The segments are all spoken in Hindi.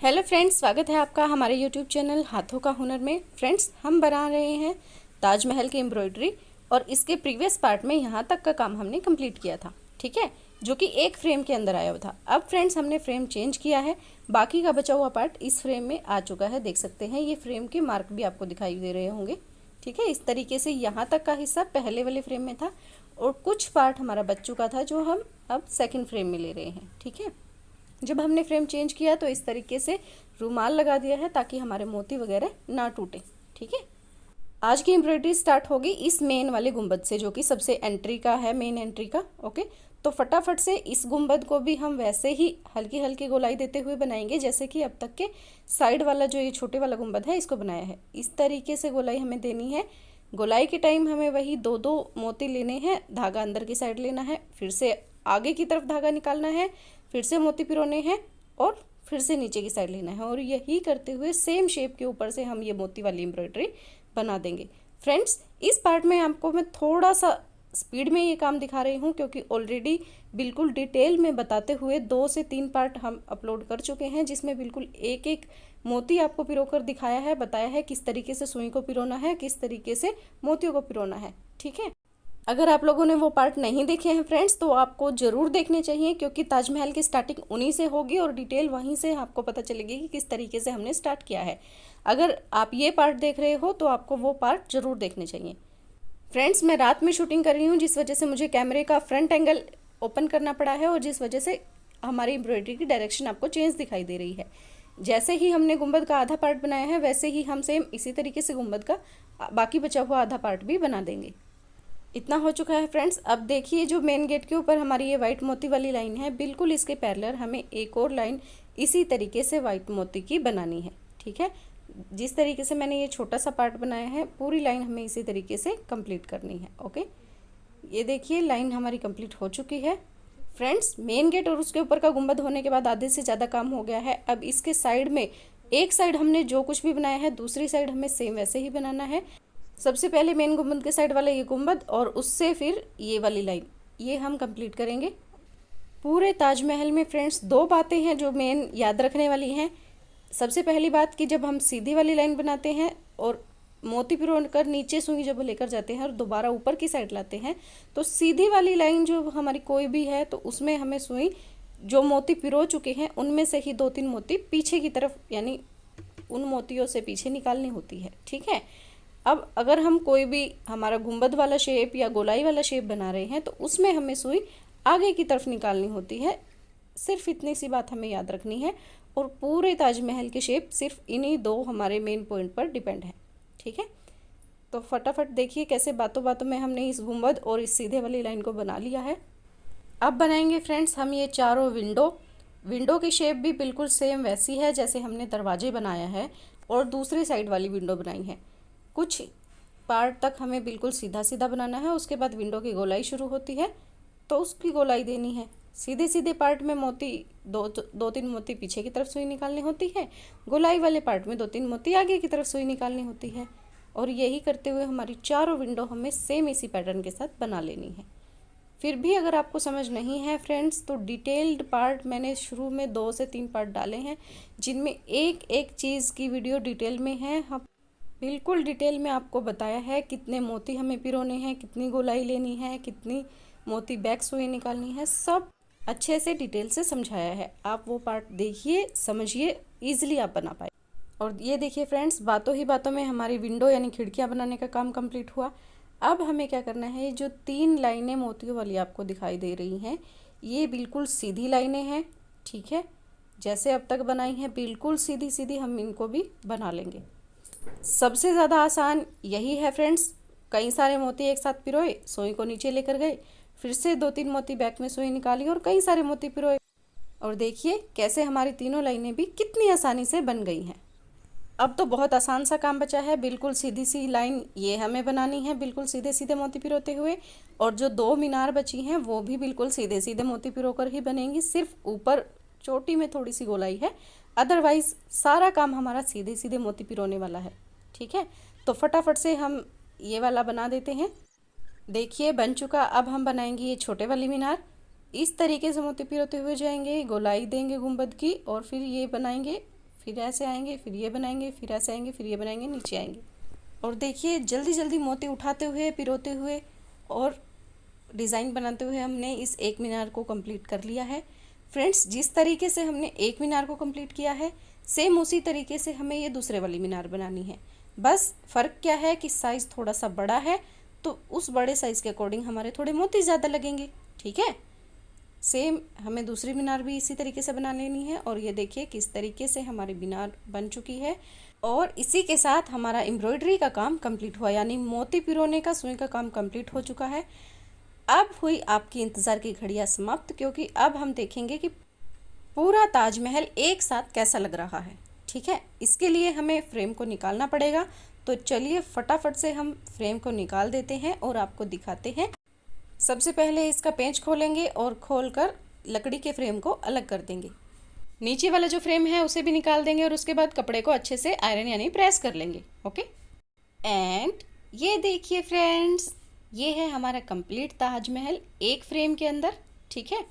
हेलो फ्रेंड्स, स्वागत है आपका हमारे यूट्यूब चैनल हाथों का हुनर में। फ्रेंड्स, हम बना रहे हैं ताजमहल की एम्ब्रॉयडरी और इसके प्रीवियस पार्ट में यहाँ तक का काम हमने कंप्लीट किया था, ठीक है, जो कि एक फ्रेम के अंदर आया हुआ था। अब फ्रेंड्स हमने फ्रेम चेंज किया है, बाकी का बचा हुआ पार्ट इस फ्रेम में आ चुका है। देख सकते हैं ये फ्रेम के मार्क भी आपको दिखाई दे रहे होंगे, ठीक है। इस तरीके से यहाँ तक का हिस्सा पहले वाले फ्रेम में था और कुछ पार्ट हमारा बच चुका था जो हम अब सेकेंड फ्रेम में ले रहे हैं, ठीक है। जब हमने फ्रेम चेंज किया तो इस तरीके से रुमाल लगा दिया है ताकि हमारे मोती वगैरह ना टूटे, ठीक है। आज की एम्ब्रॉयडरी स्टार्ट होगी इस मेन वाले गुंबद से, जो कि सबसे एंट्री का है, मेन एंट्री का, ओके। तो फटाफट से इस गुंबद को भी हम वैसे ही हल्की हल्की गोलाई देते हुए बनाएंगे जैसे कि अब तक के साइड वाला जो ये छोटे वाला गुंबद है इसको बनाया है। इस तरीके से गोलाई हमें देनी है। गोलाई के टाइम हमें वही दो दो मोती लेने हैं, धागा अंदर की साइड लेना है, फिर से आगे की तरफ धागा निकालना है, फिर से मोती पिरोने हैं और फिर से नीचे की साइड लेना है। और यही करते हुए सेम शेप के ऊपर से हम ये मोती वाली एम्ब्रॉयडरी बना देंगे। फ्रेंड्स, इस पार्ट में आपको मैं थोड़ा सा स्पीड में ये काम दिखा रही हूँ क्योंकि ऑलरेडी बिल्कुल डिटेल में बताते हुए 2 से 3 पार्ट हम अपलोड कर चुके हैं, जिसमें बिल्कुल एक एक मोती आपको पिरोकर दिखाया है, बताया है किस तरीके से सुई को पिरोना है, किस तरीके से मोतियों को पिरोना है, ठीक है। अगर आप लोगों ने वो पार्ट नहीं देखे हैं फ्रेंड्स तो आपको ज़रूर देखने चाहिए, क्योंकि ताजमहल की स्टार्टिंग उन्हीं से होगी और डिटेल वहीं से आपको पता चलेगी कि किस तरीके से हमने स्टार्ट किया है। अगर आप ये पार्ट देख रहे हो तो आपको वो पार्ट ज़रूर देखने चाहिए। फ्रेंड्स, मैं रात में शूटिंग कर रही हूँ, जिस वजह से मुझे कैमरे का फ्रंट एंगल ओपन करना पड़ा है और जिस वजह से हमारी एम्ब्रॉयडरी की डायरेक्शन आपको चेंज दिखाई दे रही है। जैसे ही हमने गुंबद का आधा पार्ट बनाया है वैसे ही हम सेम इसी तरीके से गुंबद का बाकी बचा हुआ आधा पार्ट भी बना देंगे। इतना हो चुका है फ्रेंड्स। अब देखिए, जो मेन गेट के ऊपर हमारी ये वाइट मोती वाली लाइन है, बिल्कुल इसके पैरेलल हमें एक और लाइन इसी तरीके से वाइट मोती की बनानी है, ठीक है। जिस तरीके से मैंने ये छोटा सा पार्ट बनाया है, पूरी लाइन हमें इसी तरीके से कंप्लीट करनी है, ओके। ये देखिए, लाइन हमारी कंप्लीट हो चुकी है। फ्रेंड्स, मेन गेट और उसके ऊपर का गुंबद होने के बाद आधे से ज़्यादा काम हो गया है। अब इसके साइड में एक साइड हमने जो कुछ भी बनाया है, दूसरी साइड हमें सेम वैसे ही बनाना है। सबसे पहले मेन गुंबद के साइड वाला ये गुंबद और उससे फिर ये वाली लाइन, ये हम कंप्लीट करेंगे। पूरे ताजमहल में फ्रेंड्स 2 बातें हैं जो मेन याद रखने वाली हैं। सबसे पहली बात कि जब हम सीधी वाली लाइन बनाते हैं और मोती पिरो कर नीचे सुई जब लेकर जाते हैं और दोबारा ऊपर की साइड लाते हैं, तो सीधी वाली लाइन जो हमारी कोई भी है तो उसमें हमें सुई जो मोती पिरो चुके हैं उनमें से ही 2-3 मोती पीछे की तरफ, यानी उन मोतियों से पीछे निकालनी होती है, ठीक है। अब अगर हम कोई भी हमारा गुंबद वाला शेप या गोलाई वाला शेप बना रहे हैं तो उसमें हमें सुई आगे की तरफ निकालनी होती है। सिर्फ इतनी सी बात हमें याद रखनी है और पूरे ताजमहल के शेप सिर्फ इन्हीं 2 हमारे मेन पॉइंट पर डिपेंड है, ठीक है। तो फटाफट देखिए कैसे बातों बातों में हमने इस गुंबद और इस सीधे वाली लाइन को बना लिया है। अब बनाएंगे फ्रेंड्स हम ये चारों विंडो की शेप भी बिल्कुल सेम वैसी है जैसे हमने दरवाजे बनाया है और दूसरी साइड वाली विंडो बनाई है। कुछ पार्ट तक हमें बिल्कुल सीधा सीधा बनाना है, उसके बाद विंडो की गोलाई शुरू होती है तो उसकी गोलाई देनी है। सीधे सीधे पार्ट में मोती 2-3 मोती पीछे की तरफ सुई निकालनी होती है, गोलाई वाले पार्ट में 2-3 मोती आगे की तरफ सुई निकालनी होती है। और यही करते हुए हमारी चारों विंडो हमें सेम इसी पैटर्न के साथ बना लेनी है। फिर भी अगर आपको समझ नहीं है फ्रेंड्स तो डिटेल्ड पार्ट मैंने शुरू में 2 से 3 पार्ट डाले हैं, जिनमें एक एक चीज़ की वीडियो डिटेल में है। हम बिल्कुल डिटेल में आपको बताया है कितने मोती हमें पिरोने हैं, कितनी गोलाई लेनी है, कितनी मोती बैक सुई निकालनी है, सब अच्छे से डिटेल से समझाया है। आप वो पार्ट देखिए, समझिए, ईजिली आप बना पाए। और ये देखिए फ्रेंड्स, बातों ही बातों में हमारी विंडो यानी खिड़कियाँ बनाने का काम कंप्लीट हुआ। अब हमें क्या करना है, जो 3 लाइनें मोतियों वाली आपको दिखाई दे रही हैं, ये बिल्कुल सीधी लाइनें हैं, ठीक है। जैसे अब तक बनाई हैं बिल्कुल सीधी सीधी हम इनको भी बना लेंगे। सबसे ज़्यादा आसान यही है फ्रेंड्स। कई सारे मोती एक साथ पिरोए, सुई को नीचे लेकर गए, फिर से 2-3 मोती बैक में सुई निकाली और कई सारे मोती पिरोए, और देखिए कैसे हमारी तीनों लाइनें भी कितनी आसानी से बन गई हैं। अब तो बहुत आसान सा काम बचा है। बिल्कुल सीधी सी लाइन ये हमें बनानी है, बिल्कुल सीधे सीधे मोती पिरोते हुए, और जो 2 मीनार बची हैं वो भी बिल्कुल सीधे सीधे मोती पिरोकर ही बनेंगी। सिर्फ ऊपर चोटी में थोड़ी सी गोलाई है, अदरवाइज सारा काम हमारा सीधे सीधे मोती पिरोने वाला है, ठीक है। तो फटाफट से हम ये वाला बना देते हैं। देखिए बन चुका। अब हम बनाएंगे ये छोटे वाली मीनार। इस तरीके से मोती पिरोते हुए जाएंगे, गोलाई देंगे गुंबद की और फिर ये बनाएंगे, फिर ऐसे आएंगे, फिर ये बनाएंगे, फिर ऐसे आएंगे, फिर ये बनाएंगे, नीचे आएंगे। और देखिए जल्दी जल्दी मोती उठाते हुए, पिरोते हुए और डिज़ाइन बनाते हुए हमने इस एक मीनार को कंप्लीट कर लिया है। फ्रेंड्स, जिस तरीके से हमने एक मीनार को कंप्लीट किया है, सेम उसी तरीके से हमें ये दूसरे वाली मीनार बनानी है। बस फ़र्क क्या है कि साइज़ थोड़ा सा बड़ा है, तो उस बड़े साइज़ के अकॉर्डिंग हमारे थोड़े मोती ज़्यादा लगेंगे। ठीक है, सेम हमें दूसरी मीनार भी इसी तरीके से बना लेनी है। और ये देखिए किस तरीके से हमारी मीनार बन चुकी है। और इसी के साथ हमारा एम्ब्रॉयडरी का काम कंप्लीट हुआ, यानी मोती पिरोने का, सुई का काम कंप्लीट हो चुका है। अब हुई आपकी इंतज़ार की घड़ियां समाप्त, क्योंकि अब हम देखेंगे कि पूरा ताजमहल एक साथ कैसा लग रहा है। ठीक है, इसके लिए हमें फ्रेम को निकालना पड़ेगा। तो चलिए फटाफट से हम फ्रेम को निकाल देते हैं और आपको दिखाते हैं। सबसे पहले इसका पेंच खोलेंगे और खोलकर लकड़ी के फ्रेम को अलग कर देंगे। नीचे वाला जो फ्रेम है उसे भी निकाल देंगे और उसके बाद कपड़े को अच्छे से आयरन यानी प्रेस कर लेंगे। ओके, एंड ये देखिए फ्रेंड्स, ये है हमारा कंप्लीट ताजमहल एक फ्रेम के अंदर। ठीक है,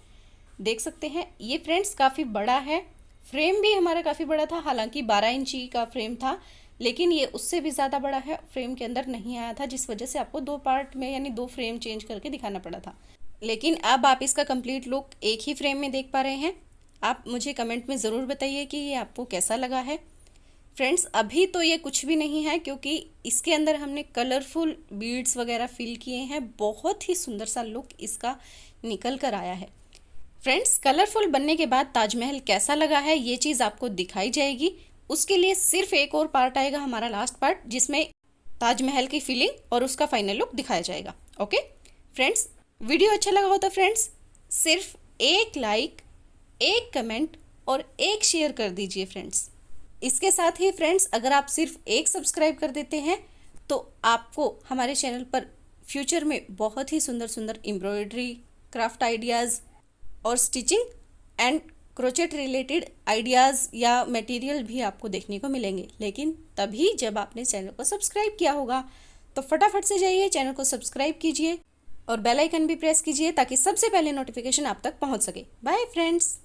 देख सकते हैं ये फ्रेंड्स काफ़ी बड़ा है। फ्रेम भी हमारा काफ़ी बड़ा था, हालांकि 12 इंची का फ्रेम था, लेकिन ये उससे भी ज़्यादा बड़ा है, फ्रेम के अंदर नहीं आया था, जिस वजह से आपको 2 पार्ट में यानी 2 फ्रेम चेंज करके दिखाना पड़ा था। लेकिन अब आप इसका कंप्लीट लुक एक ही फ्रेम में देख पा रहे हैं। आप मुझे कमेंट में ज़रूर बताइए कि ये आपको कैसा लगा है। फ्रेंड्स, अभी तो ये कुछ भी नहीं है, क्योंकि इसके अंदर हमने कलरफुल बीड्स वगैरह फिल किए हैं। बहुत ही सुंदर सा लुक इसका निकल कर आया है। फ्रेंड्स, कलरफुल बनने के बाद ताजमहल कैसा लगा है ये चीज़ आपको दिखाई जाएगी। उसके लिए सिर्फ एक और पार्ट आएगा, हमारा लास्ट पार्ट, जिसमें ताजमहल की फीलिंग और उसका फाइनल लुक दिखाया जाएगा। ओके फ्रेंड्स, वीडियो अच्छा लगा हो तो फ्रेंड्स सिर्फ एक लाइक, एक कमेंट और एक शेयर कर दीजिए फ्रेंड्स। इसके साथ ही फ्रेंड्स, अगर आप सिर्फ एक सब्सक्राइब कर देते हैं तो आपको हमारे चैनल पर फ्यूचर में बहुत ही सुंदर सुंदर एम्ब्रॉयडरी, क्राफ्ट आइडियाज़ और stitching and crochet related ideas या मटेरियल भी आपको देखने को मिलेंगे, लेकिन तभी जब आपने चैनल को सब्सक्राइब किया होगा। तो फटाफट से जाइए, चैनल को सब्सक्राइब कीजिए और बेल आइकन भी प्रेस कीजिए, ताकि सबसे पहले नोटिफिकेशन आप तक पहुंच सके। Bye friends.